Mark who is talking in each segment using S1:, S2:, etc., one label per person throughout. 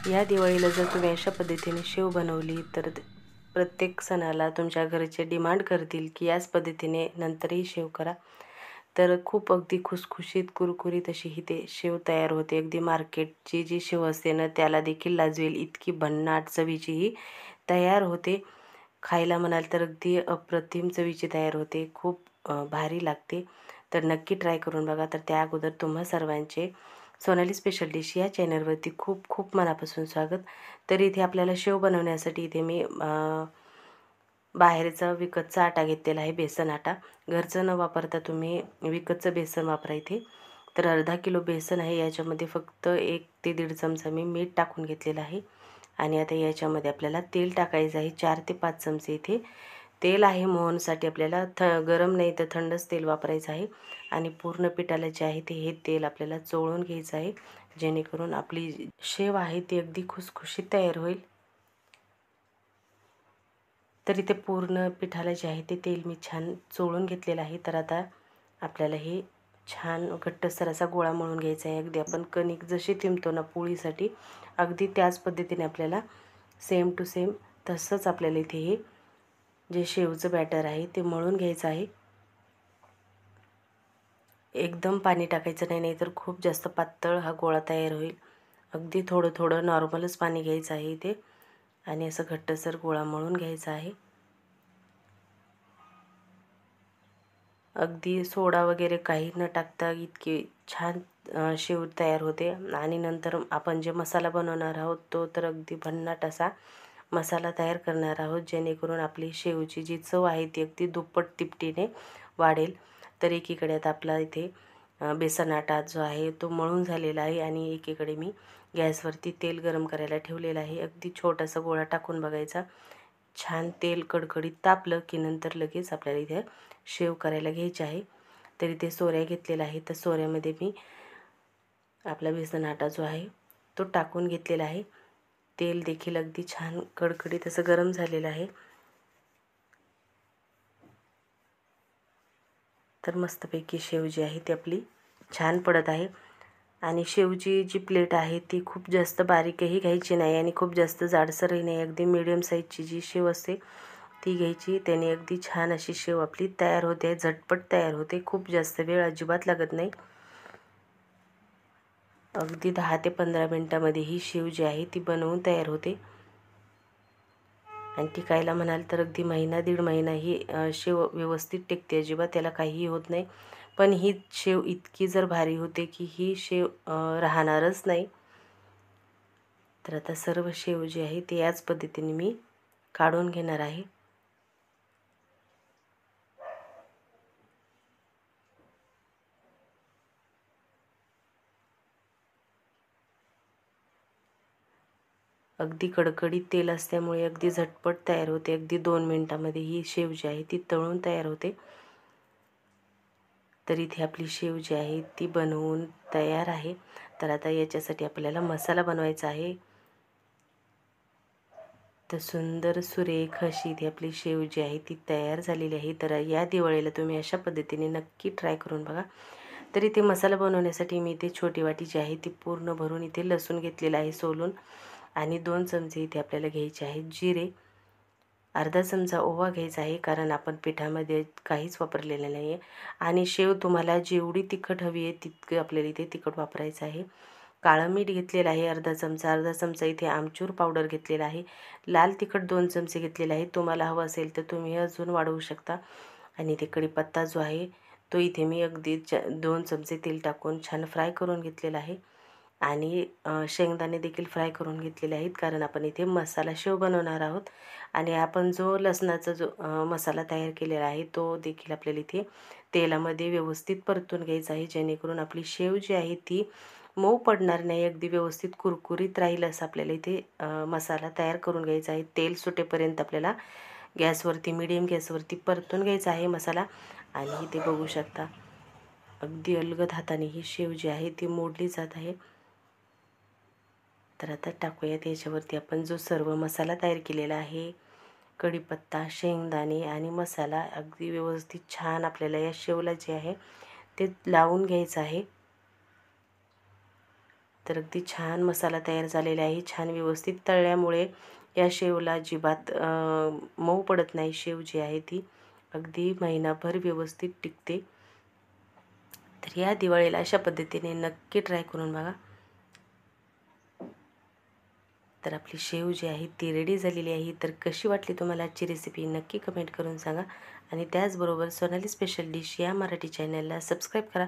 S1: या दिवाळीला जर तुम्ही अशा पद्धतीने शेव बनवली तर प्रत्येक सणाला तुमच्या घरचे डिमांड करतील की याच पद्धतीने नंतरही शेव करा. तर खूप अगदी खुसखुशीत कुरकुरीत अशी ही ते शेव तयार होते. अगदी मार्केटची जी शेव असते ना त्याला देखील लाजवेल इतकी भन्नाट चवीची ही तयार होते. खायला म्हणाल तर अगदी अप्रतिम चवीची तयार होते. खूप भारी लागते. तर नक्की ट्राय करून बघा. तर त्या अगोदर तुम्हा सर्वांचे सोनाली स्पेशल डिश या चॅनलवरती खूप खूप मनापासून स्वागत. तर इथे आपल्याला शेव बनवण्यासाठी इथे मी बाहेरचा विकतचा आटा घेतलेला आहे, बेसन आटा. घरचं न वापरता तुम्ही विकतचं बेसन वापरा इथे. तर अर्धा किलो बेसन आहे. याच्यामध्ये फक्त 1 ते 1.5 चमचा मी मीठ टाकून घेतलेलं आहे. आणि आता याच्यामध्ये आपल्याला तेल टाकायचं आहे. 4 ते 5 चमचे इथे तेल आहे. मोहनसाठी आपल्याला गरम नाही तर थंडच तेल वापरायचं आहे. आणि पूर्ण पिठाला जे आहे ते हे तेल आपल्याला चोळून घ्यायचं आहे, जेणेकरून आपली शेव आहे ती अगदी खुसखुशीत तयार होईल. तर इथे पूर्ण पिठाला जे आहे ते तेल मी छान चोळून घेतलेलं आहे. तर आता आपल्याला हे छान घट्टसर असा गोळा मळून घ्यायचा आहे. अगदी आपण कणिक जशी थिंबतो ना पोळीसाठी, अगदी त्याच पद्धतीने आपल्याला सेम टू सेम तसंच आपल्याला इथे हे जे शेवचं बॅटर आहे ते मळून घ्यायचं आहे. एकदम पाणी टाकायचं नाही, नाहीतर खूप जास्त पातळ हा गोळा तयार होईल. अगदी थोडं थोडं नॉर्मलच पाणी घ्यायचं आहे इथे आणि असं घट्टसर गोळा मळून घ्यायचा आहे. अगदी सोडा वगैरे काही न टाकता इतकी छान शेव तयार होते. आणि नंतर आपण जे मसाला बनवणार आहोत तो तर अगदी भन्नाट असा मसाला तयार करणार आहोत, जेणेकरून आपली शेवची जी चव आहे ती अगदी दुप्पट तिपटीने वाढेल. तर एकीकडे आता आपला इथे बेसन आटा जो आहे तो मळून झालेला आहे आणि एकीकडे मी गॅसवरती तेल गरम करायला ठेवलेलं आहे. अगदी छोटासा गोळा टाकून बघायचा. छान तेल कडकडीत तापलं की नंतर लगेच आपल्याला इथे शेव करायला घ्यायची आहे. तर इथे सोऱ्या घेतलेला आहे. तर सोऱ्यामध्ये मी आपला बेसन आटा जो आहे तो टाकून घेतलेला आहे. तेल देखील अगदी छान कडकडीत असं गरम झालेलं आहे. तर मस्तपैकी शेव जी आहे ती आपली छान पडत आहे. आणि शेवची जी प्लेट आहे ती खूप जास्त बारीकही घ्यायची नाही आणि खूप जास्त जाडसरही नाही. अगदी मीडियम साईजची जी शेव असते ती घ्यायची. त्याने अगदी छान अशी शेव आपली तयार होते, झटपट तयार होते. खूप जास्त वेळ अजिबात लागत नाही. अगदी 10 ते 15 मिनटामध्ये ही शेव जी आहे ती बनवून तयार होते. आणि टिकायला म्हणाल तर अगदी महिना दीड महिना ही शेव व्यवस्थित टिकते, अजिबात त्याला काहीही होत नाही. पण ही शेव इतकी जर भारी होते की ही शेव राहणारच नाही. तर आता सर्व शेव जी आहे ती याच पद्धतीने मी काढून घेणार आहे. अगदी कडकडीत तेल असल्यामुळे अगदी झटपट तयार होते. अगदी 2 मिनिटामध्ये ही शेव जी आहे ती तळून तयार होते. तर इथे आपली शेव जी आहे ती बनवून तयार आहे. तर आता याच्यासाठी आपल्याला मसाला बनवायचा आहे. तर सुंदर सुरेख अशी इथे आपली शेव जी आहे ती तयार झालेली आहे. तर या दिवाळीला तुम्ही अशा पद्धतीने नक्की ट्राय करून बघा. तर इथे मसाला बनवण्यासाठी मी इथे छोटी वाटी जी आहे ती पूर्ण भरून इथे लसूण घेतलेला आहे सोलून. आणि 2 चमचे इथे आपल्याला घ्यायचे आहेत जिरे. अर्धा चमचा ओवा घ्यायचा आहे, कारण आपण पिठामध्ये काहीच वापरलेलं नाही आहे. आणि शेव तुम्हाला जेवढी तिखट हवी आहे तितकं आपल्याला इथे तिखट वापरायचं आहे. काळं मीठ घेतलेलं आहे अर्धा चमचा. अर्धा चमचा इथे आमचूर पावडर घेतलेला आहे. लाल तिखट 2 चमचे घेतलेले आहे. तुम्हाला हवं असेल तर तुम्ही अजून वाढवू शकता. आणि इथे कढीपत्ता जो आहे तो इथे मी अगदी 2 चमचे तेल टाकून छान फ्राय करून घेतलेला आहे. आणि शेंगदाणे देखील फ्राय करून घेतलेले आहेत, कारण आपण इथे मसाला शेव बनवणार आहोत. आणि आपण जो लसणाचा जो मसाला तयार केलेला आहे तो देखील आपल्याला इथे तेलामध्ये व्यवस्थित परतून घ्यायचा आहे, जेणेकरून आपली शेव जी आहे ती मऊ पडणार नाही, अगदी व्यवस्थित कुरकुरीत राहील असं आपल्याला इथे मसाला तयार करून घ्यायचा आहे. तेल सुटेपर्यंत आपल्याला गॅसवरती मीडियम गॅसवरती परतून घ्यायचा आहे मसाला. आणि इथे बघू शकता अगदी अलगद हाताने ही शेव जी आहे ती मोडली जात आहे. तर आता टाकूयात याच्यावरती आपण जो सर्व मसाला तयार केलेला आहे. कढीपत्ता, शेंगदाणे आणि मसाला अगदी व्यवस्थित छान आपल्याला या शेवला जे आहे ते लावून घ्यायचं आहे. तर अगदी छान मसाला तयार झालेला आहे. छान व्यवस्थित तळल्यामुळे या शेवला अजिबात मऊ पडत नाही. शेव जी आहे ती अगदी महिनाभर व्यवस्थित टिकते. तर या दिवाळीला अशा पद्धतीने नक्की ट्राय करून बघा. तर आपली शेव जी आहे ती रेडी झालेली आहे. तर कशी वाटली तुम्हाला आजची रेसिपी नक्की कमेंट करून सांगा. आणि त्याचबरोबर सोनाली स्पेशल डिश या मराठी चॅनलला सबस्क्राईब करा.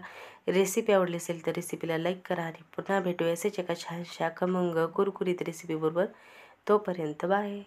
S1: रेसिपी आवडली असेल तर रेसिपीला लाईक करा. आणि पुन्हा भेटूया असेच एका छानशा खमंग कुरकुरीत रेसिपीबरोबर. तोपर्यंत बाय.